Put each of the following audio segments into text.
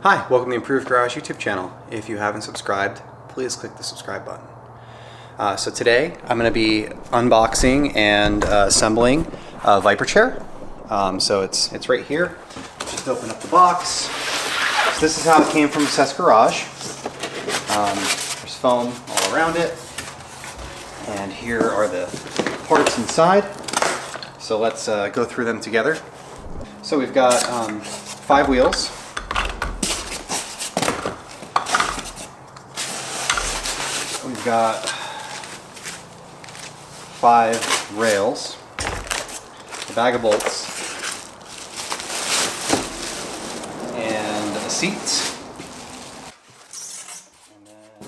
Hi, welcome to the Improved Garage YouTube channel. If you haven't subscribed, please click the subscribe button. So today I'm going to be unboxing and assembling a Vyper chair. So it's right here. Just open up the box. So this is how it came from Access Garage. There's foam all around it. And here are the parts inside. So let's go through them together. So we've got 5 wheels. We've got 5 rails, a bag of bolts, and a seat. And then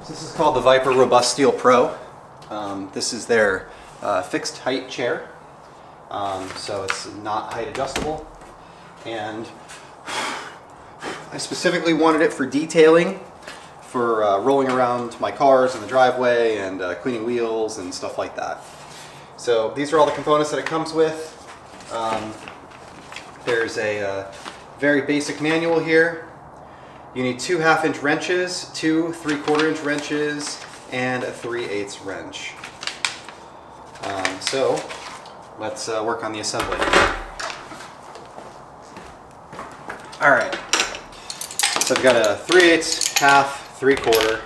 so this is called the Vyper Robust Steel Pro. This is their fixed height chair. So it's not height adjustable, and I specifically wanted it for detailing, for rolling around my cars in the driveway and cleaning wheels and stuff like that. So these are all the components that it comes with. There's a very basic manual here. You need 2 1/2-inch wrenches, 2 3/4-inch wrenches, and a 3/8 wrench. So let's work on the assembly. All right, so I've got a 3/8, 1/2, 3/4,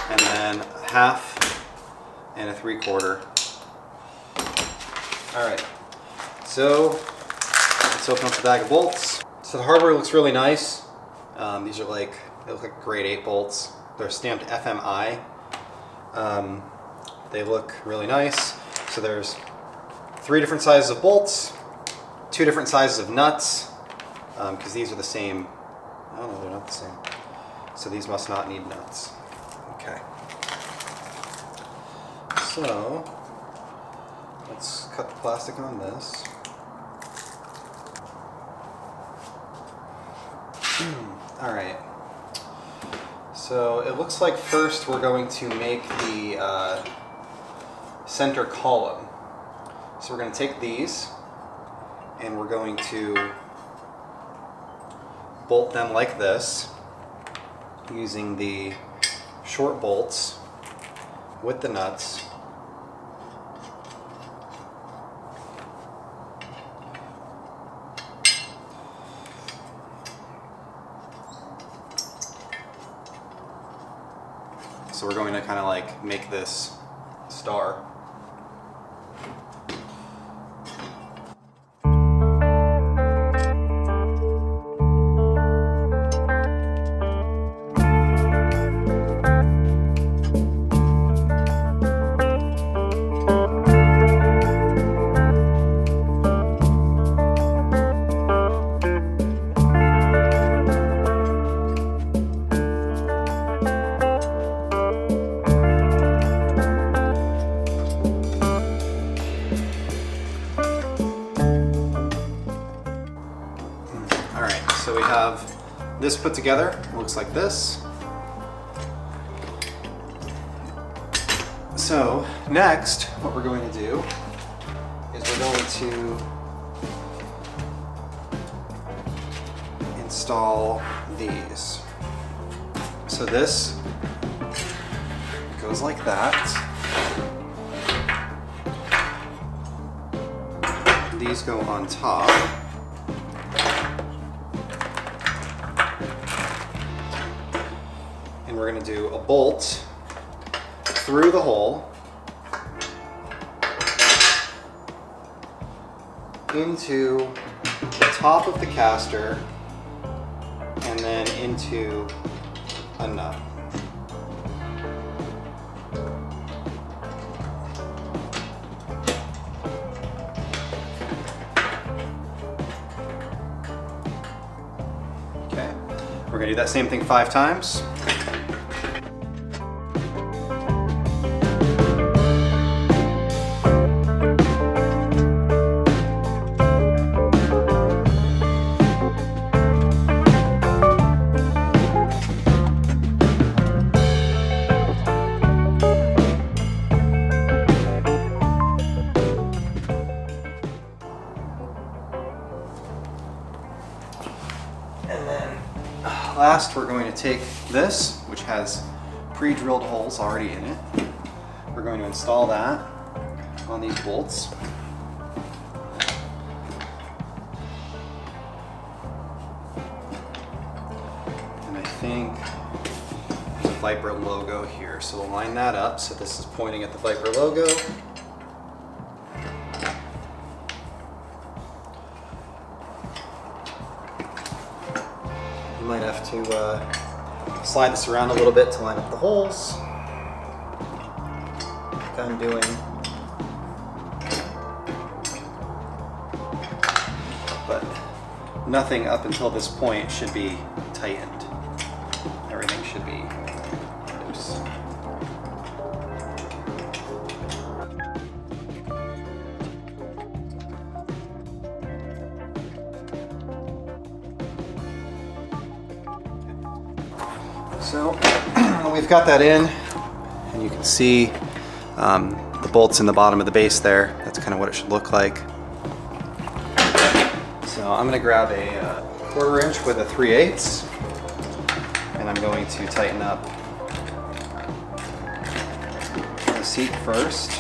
and then 1/2 and a 3/4. All right, so let's open up the bag of bolts. So the hardware looks really nice. These are they look like grade 8 bolts. They're stamped FMI. They look really nice. So there's 3 different sizes of bolts, 2 different sizes of nuts, because these are the same. Oh no, they're not the same. So these must not need nuts. Okay. So let's cut the plastic on this. All right. So it looks like first we're going to make the center column. So we're going to take these and we're going to bolt them like this using the short bolts with the nuts. So we're going to kind of like make this star. So we have this put together. It looks like this. So next, what we're going to do is we're going to install these. So this goes like that. These go on top. And we're going to do a bolt through the hole into the top of the caster and then into a nut. Okay, we're going to do that same thing 5 times. And then last, we're going to take this, which has pre-drilled holes already in it. We're going to install that on these bolts. And I think there's a Vyper logo here, so we'll line that up. So this is pointing at the Vyper logo. You might have to slide this around a little bit to line up the holes. Like I'm doing. But nothing up until this point should be tightened. Everything should be loose. So we've got that in, and you can see the bolts in the bottom of the base there. That's kind of what it should look like. So I'm going to grab a 1/4 inch with a 3/8, and I'm going to tighten up the seat first.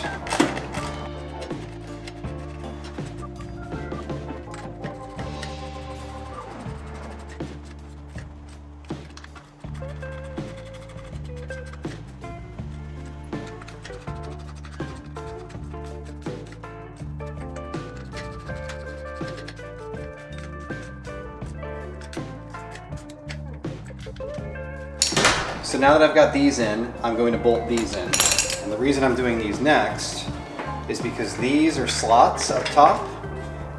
So now that I've got these in, I'm going to bolt these in. And the reason I'm doing these next is because these are slots up top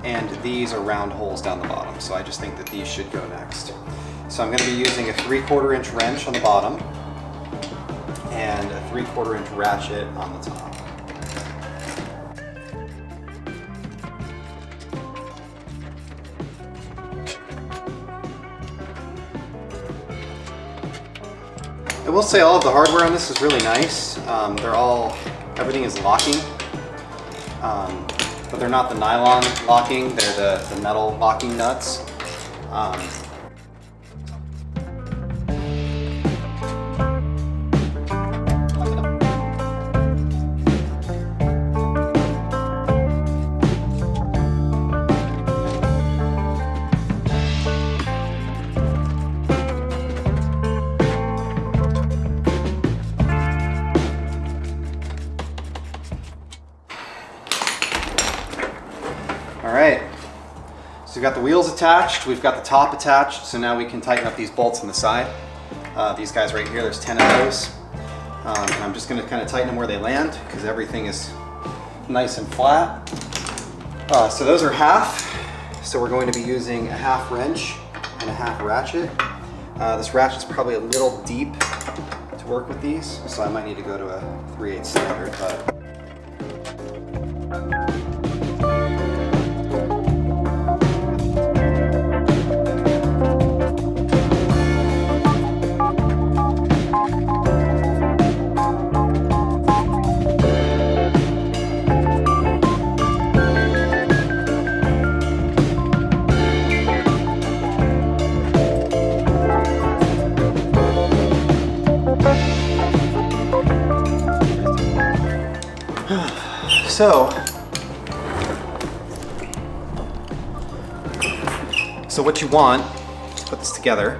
and these are round holes down the bottom. So I just think that these should go next. So I'm going to be using a 3/4 inch wrench on the bottom and a 3/4 inch ratchet on the top. I will say all of the hardware on this is really nice. Everything is locking, but they're not the nylon locking, they're the metal locking nuts. All right, so we've got the wheels attached, we've got the top attached, so now we can tighten up these bolts on the side. These guys right here, there's 10 of those. And I'm just gonna kind of tighten them where they land because everything is nice and flat. So those are half, so we're going to be using a 1/2 wrench and a 1/2 ratchet. This ratchet's probably a little deep to work with these, so I might need to go to a 3/8 standard, but. So what you want to put this together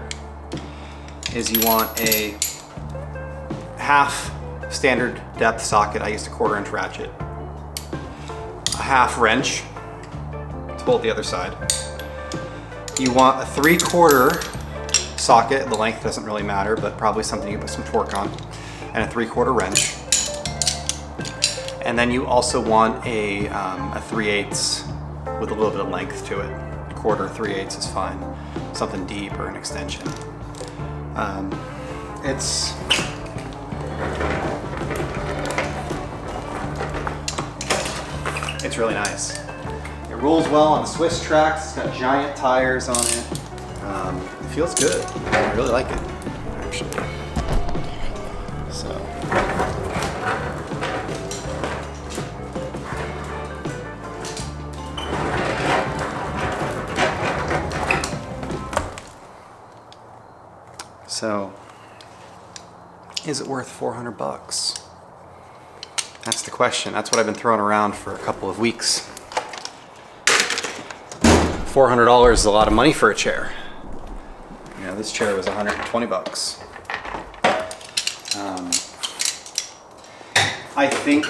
is you want a 1/2 standard depth socket. I used a 1/4 inch ratchet, a 1/2 wrench to bolt the other side. You want a 3/4 socket. The length doesn't really matter, but probably something you put some torque on, and a 3/4 wrench. And then you also want a 3/8 with a little bit of length to it. 1/4, 3/8 is fine. Something deep or an extension. It's really nice. It rolls well on the Swiss tracks. It's got giant tires on it. It feels good. I really like it, actually. So. So, is it worth 400 bucks? That's the question. That's what I've been throwing around for a couple of weeks. $400 is a lot of money for a chair. You know, this chair was 120 bucks. I think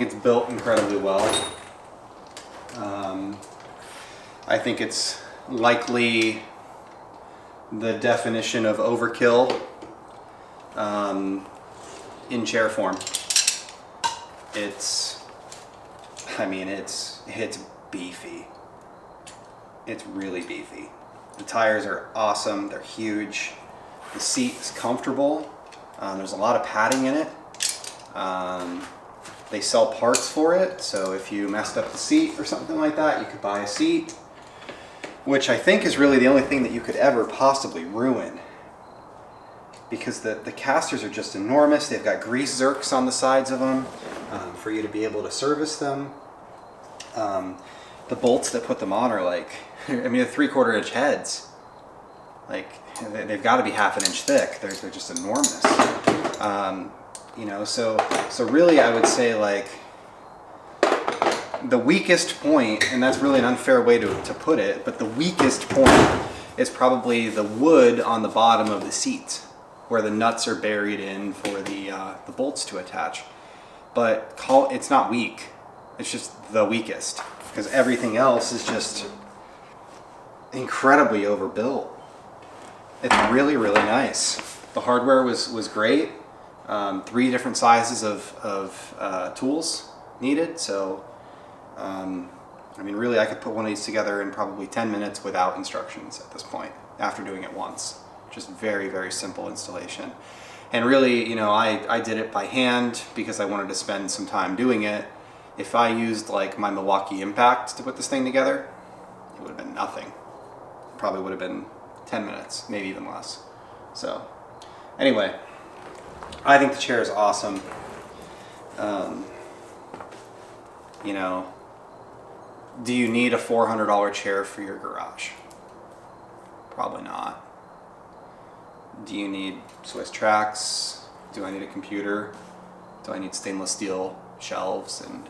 it's built incredibly well. I think it's likely the definition of overkill in chair form. It's beefy. It's really beefy. The tires are awesome. They're huge. The seat is comfortable. There's a lot of padding in it. They sell parts for it, so if you messed up the seat or something like that, you could buy a seat, which I think is really the only thing that you could ever possibly ruin, because the casters are just enormous. They've got grease zerks on the sides of them for you to be able to service them. The bolts that put them on are like, I mean, they're 3/4 inch heads. Like, they've got to be half an inch thick. They're just enormous. You know, so really I would say, like, the weakest point, and that's really an unfair way to put it, but the weakest point is probably the wood on the bottom of the seat, where the nuts are buried in for the bolts to attach. But it's not weak. It's just the weakest, because everything else is just incredibly overbuilt. It's really, really nice. The hardware was great. 3 different sizes of tools needed. So, I mean, really, I could put one of these together in probably 10 minutes without instructions at this point, after doing it once. Just very, very simple installation. And really, you know, I did it by hand because I wanted to spend some time doing it. If I used like my Milwaukee Impact to put this thing together, it would have been nothing. Probably would have been 10 minutes, maybe even less. So, anyway, I think the chair is awesome. You know, do you need a $400 chair for your garage? Probably not. Do you need Swiss tracks? Do I need a computer? Do I need stainless steel shelves and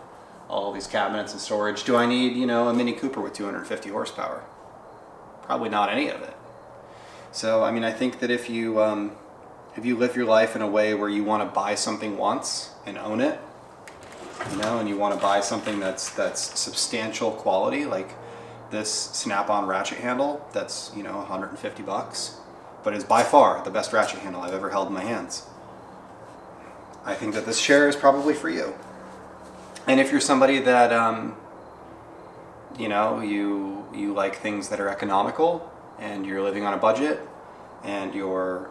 all these cabinets and storage? Do I need, you know, a Mini Cooper with 250 horsepower? Probably not any of it. So, I mean, I think that if you live your life in a way where you want to buy something once and own it, you know, and you want to buy something that's substantial quality, like this snap-on ratchet handle that's, you know, 150 bucks, but is by far the best ratchet handle I've ever held in my hands. I think that this chair is probably for you. And if you're somebody that, you know, you like things that are economical, and you're living on a budget, and you're,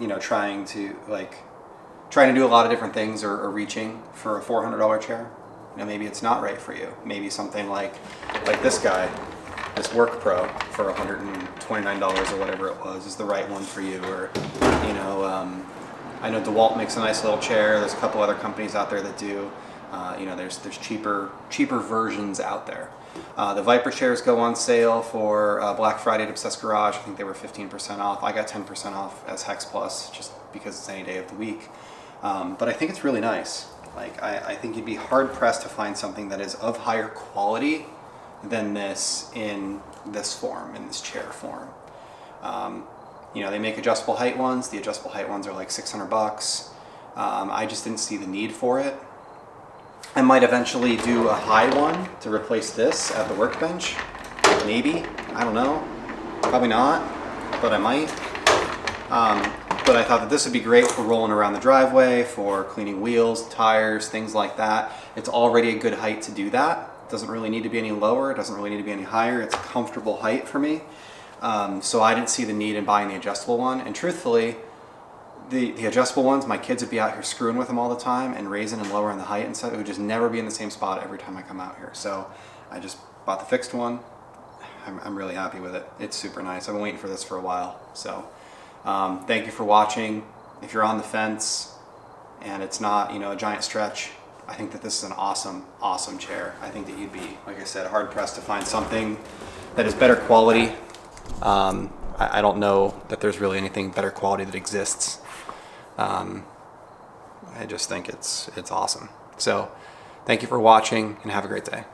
you know, trying to do a lot of different things, or reaching for a $400 chair, you know, maybe it's not right for you. Maybe something like this guy, this Work Pro for $129 or whatever it was, is the right one for you. Or, you know, I know DeWalt makes a nice little chair. There's a couple other companies out there that do. You know, there's cheaper versions out there. The Vyper chairs go on sale for Black Friday at Obsessed Garage. I think they were 15% off. I got 10% off as Hex Plus, just because it's any day of the week. But I think it's really nice. Like, I think you'd be hard pressed to find something that is of higher quality than this in this form, in this chair form. You know, they make adjustable height ones. The adjustable height ones are like 600 bucks. I just didn't see the need for it. I might eventually do a high one to replace this at the workbench. Maybe. I don't know. Probably not, but I might. But I thought that this would be great for rolling around the driveway, for cleaning wheels, tires, things like that. It's already a good height to do that. It doesn't really need to be any lower. It doesn't really need to be any higher. It's a comfortable height for me. So I didn't see the need in buying the adjustable one. And truthfully, the adjustable ones, my kids would be out here screwing with them all the time and raising and lowering the height and stuff. It would just never be in the same spot every time I come out here. So I just bought the fixed one. I'm really happy with it. It's super nice. I've been waiting for this for a while. So thank you for watching. If you're on the fence and it's not, you know, a giant stretch, I think that this is an awesome, awesome chair. I think that you'd be, like I said, hard pressed to find something that is better quality, I don't know that there's really anything better quality that exists. I just think it's awesome. So thank you for watching and have a great day.